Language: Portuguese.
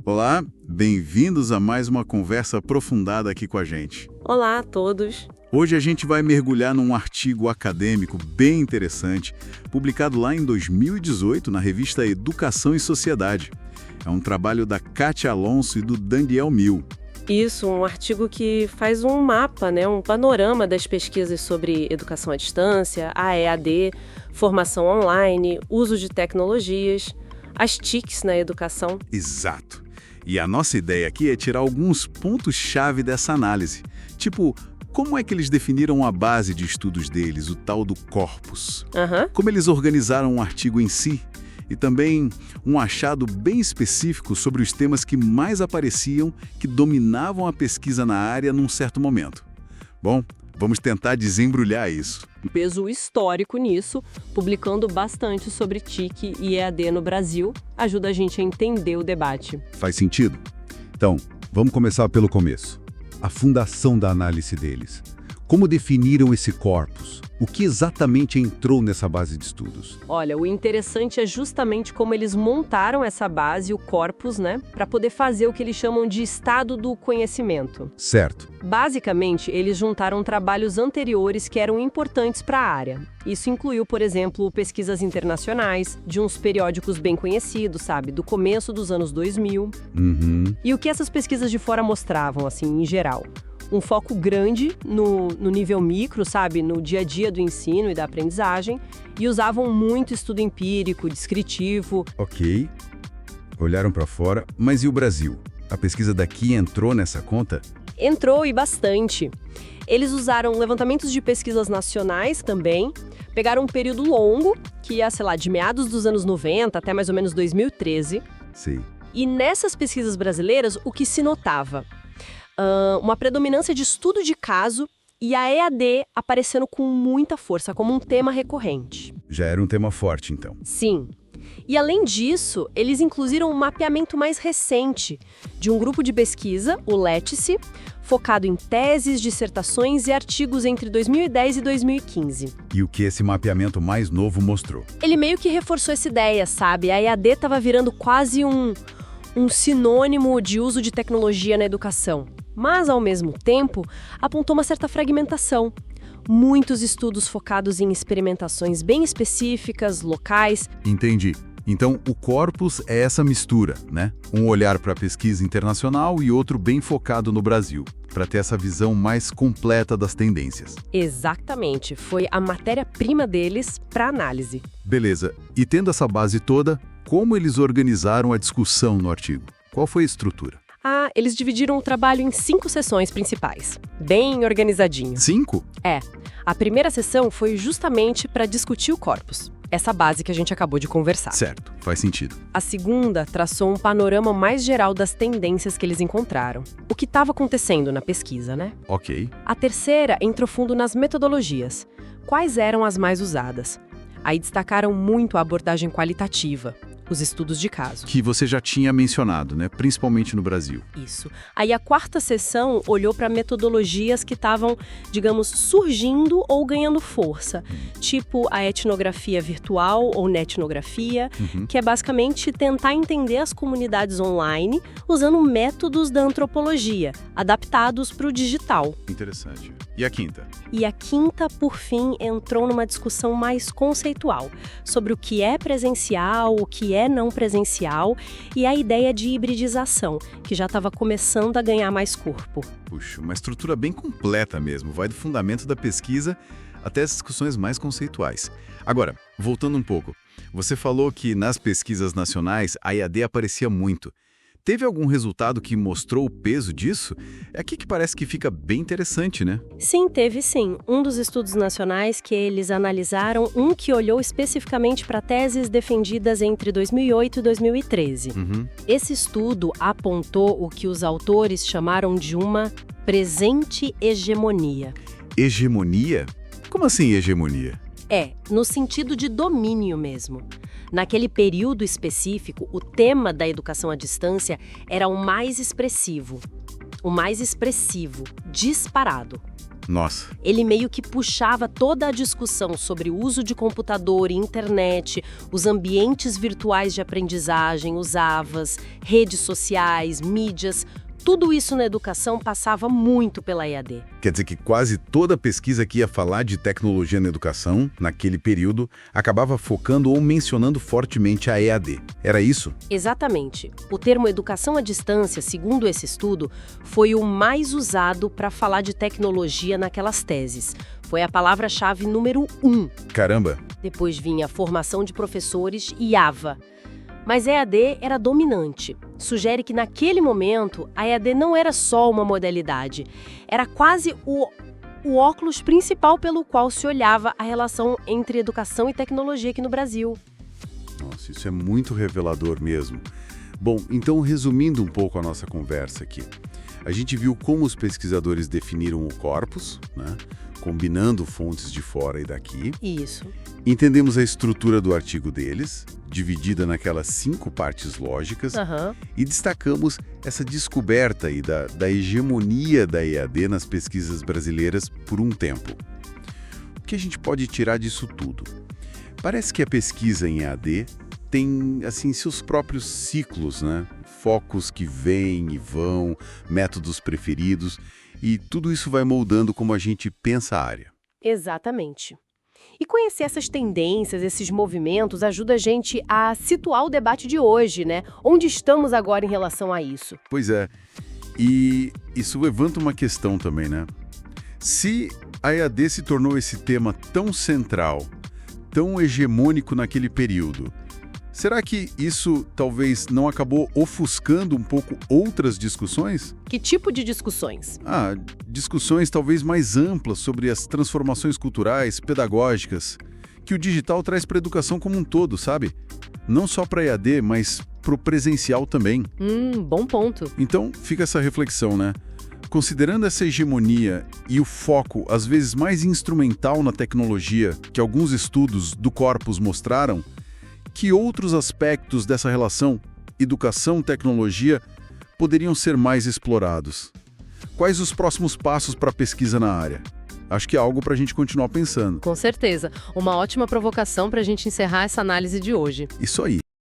Olá, bem-vindos a mais uma conversa aprofundada aqui com a gente. Olá a todos. Hoje a gente vai mergulhar num artigo acadêmico bem interessante, publicado lá em 2018 na revista Educação e Sociedade. É um trabalho da Kátia Alonso e do Daniel Mil. Isso, um artigo que faz um mapa, um panorama das pesquisas sobre educação à distância, a EAD, formação online, uso de tecnologias, as TICs na educação. Exato. E a nossa ideia aqui é tirar alguns pontos-chave dessa análise. Tipo, como é que eles definiram a base de estudos deles, o tal do corpus? Como eles organizaram o artigo em si? E também um achado bem específico sobre os temas que mais apareciam, que dominavam a pesquisa na área num certo momento. Bom, vamos tentar desembrulhar isso. Peso histórico nisso, publicando bastante sobre TIC e EAD no Brasil, ajuda a gente a entender o debate. Faz sentido? Então, vamos começar pelo começo. A fundação da análise deles. Como definiram esse corpus? O que exatamente entrou nessa base de estudos? Olha, o interessante é justamente como eles montaram essa base, o corpus, para poder fazer o que eles chamam de estado do conhecimento. Certo. Basicamente, eles juntaram trabalhos anteriores que eram importantes para a área. Isso incluiu, por exemplo, pesquisas internacionais, de uns periódicos bem conhecidos, do começo dos anos 2000. E o que essas pesquisas de fora mostravam, em geral? Um foco grande no nível micro, no dia a dia do ensino e da aprendizagem, e usavam muito estudo empírico, descritivo. Ok, olharam para fora, mas e o Brasil? A pesquisa daqui entrou nessa conta? Entrou e bastante. Eles usaram levantamentos de pesquisas nacionais também, pegaram um período longo, que ia, de meados dos anos 90 até mais ou menos 2013. Sim. E nessas pesquisas brasileiras, o que se notava? Uma predominância de estudo de caso e a EAD aparecendo com muita força, como um tema recorrente. Já era um tema forte, então. Sim. E além disso, eles incluíram um mapeamento mais recente de um grupo de pesquisa, o LETICE, focado em teses, dissertações e artigos entre 2010 e 2015. E o que esse mapeamento mais novo mostrou? Ele meio que reforçou essa ideia, A EAD estava virando quase um sinônimo de uso de tecnologia na educação. Mas, ao mesmo tempo, apontou uma certa fragmentação. Muitos estudos focados em experimentações bem específicas, locais. Entendi. Então, o corpus é essa mistura, Um olhar para a pesquisa internacional e outro bem focado no Brasil, para ter essa visão mais completa das tendências. Exatamente. Foi a matéria-prima deles para análise. Beleza. E tendo essa base toda, como eles organizaram a discussão no artigo? Qual foi a estrutura? Eles dividiram o trabalho em 5 sessões principais, bem organizadinho. 5? É. A primeira sessão foi justamente para discutir o corpus, essa base que a gente acabou de conversar. Certo, faz sentido. A segunda traçou um panorama mais geral das tendências que eles encontraram, o que estava acontecendo na pesquisa, Ok. A terceira entrou fundo nas metodologias, quais eram as mais usadas. Aí destacaram muito a abordagem qualitativa, os estudos de caso. Que você já tinha mencionado, principalmente no Brasil. Isso. Aí a quarta sessão olhou para metodologias que estavam, digamos, surgindo ou ganhando força, tipo a etnografia virtual ou netnografia, que é basicamente tentar entender as comunidades online usando métodos da antropologia, adaptados para o digital. Interessante. E a quinta? E a quinta, por fim, entrou numa discussão mais conceitual, sobre o que é presencial, o que é não presencial e a ideia de hibridização, que já estava começando a ganhar mais corpo. Puxa, uma estrutura bem completa mesmo, vai do fundamento da pesquisa até as discussões mais conceituais. Agora, voltando um pouco, você falou que nas pesquisas nacionais a EAD aparecia muito. Teve algum resultado que mostrou o peso disso? É aqui que parece que fica bem interessante, Sim, teve sim. Um dos estudos nacionais que eles analisaram, um que olhou especificamente para teses defendidas entre 2008 e 2013. Esse estudo apontou o que os autores chamaram de uma presente hegemonia. Hegemonia? Como assim hegemonia? No sentido de domínio mesmo. Naquele período específico, o tema da educação à distância era o mais expressivo, disparado. Nossa. Ele meio que puxava toda a discussão sobre o uso de computador e internet, os ambientes virtuais de aprendizagem, os AVAs, redes sociais, mídias. Tudo isso na educação passava muito pela EAD. Quer dizer que quase toda pesquisa que ia falar de tecnologia na educação, naquele período, acabava focando ou mencionando fortemente a EAD. Era isso? Exatamente. O termo educação à distância, segundo esse estudo, foi o mais usado para falar de tecnologia naquelas teses. Foi a palavra-chave número 1. Caramba! Depois vinha formação de professores e AVA. Mas a EAD era dominante. Sugere que naquele momento a EAD não era só uma modalidade, era quase o óculos principal pelo qual se olhava a relação entre educação e tecnologia aqui no Brasil. Nossa, isso é muito revelador mesmo. Bom, então resumindo um pouco a nossa conversa aqui, a gente viu como os pesquisadores definiram o corpus, né? Combinando fontes de fora e daqui. Isso. Entendemos a estrutura do artigo deles, dividida naquelas 5 partes lógicas, e destacamos essa descoberta aí da hegemonia da EAD nas pesquisas brasileiras por um tempo. O que a gente pode tirar disso tudo? Parece que a pesquisa em EAD tem, assim, seus próprios ciclos, né? Focos que vêm e vão, métodos preferidos, e tudo isso vai moldando como a gente pensa a área. Exatamente. E conhecer essas tendências, esses movimentos, ajuda a gente a situar o debate de hoje, né? Onde estamos agora em relação a isso? Pois é. E isso levanta uma questão também, né? Se a EAD se tornou esse tema tão central, tão hegemônico naquele período, será que isso talvez não acabou ofuscando um pouco outras discussões? Que tipo de discussões? Discussões talvez mais amplas sobre as transformações culturais, pedagógicas, que o digital traz para a educação como um todo, sabe? Não só para a EAD, mas para o presencial também. Bom ponto. Então, fica essa reflexão, né? Considerando essa hegemonia e o foco, às vezes mais instrumental na tecnologia, que alguns estudos do corpus mostraram, que outros aspectos dessa relação educação-tecnologia poderiam ser mais explorados? Quais os próximos passos para a pesquisa na área? Acho que é algo para a gente continuar pensando. Com certeza. Uma ótima provocação para a gente encerrar essa análise de hoje. Isso aí.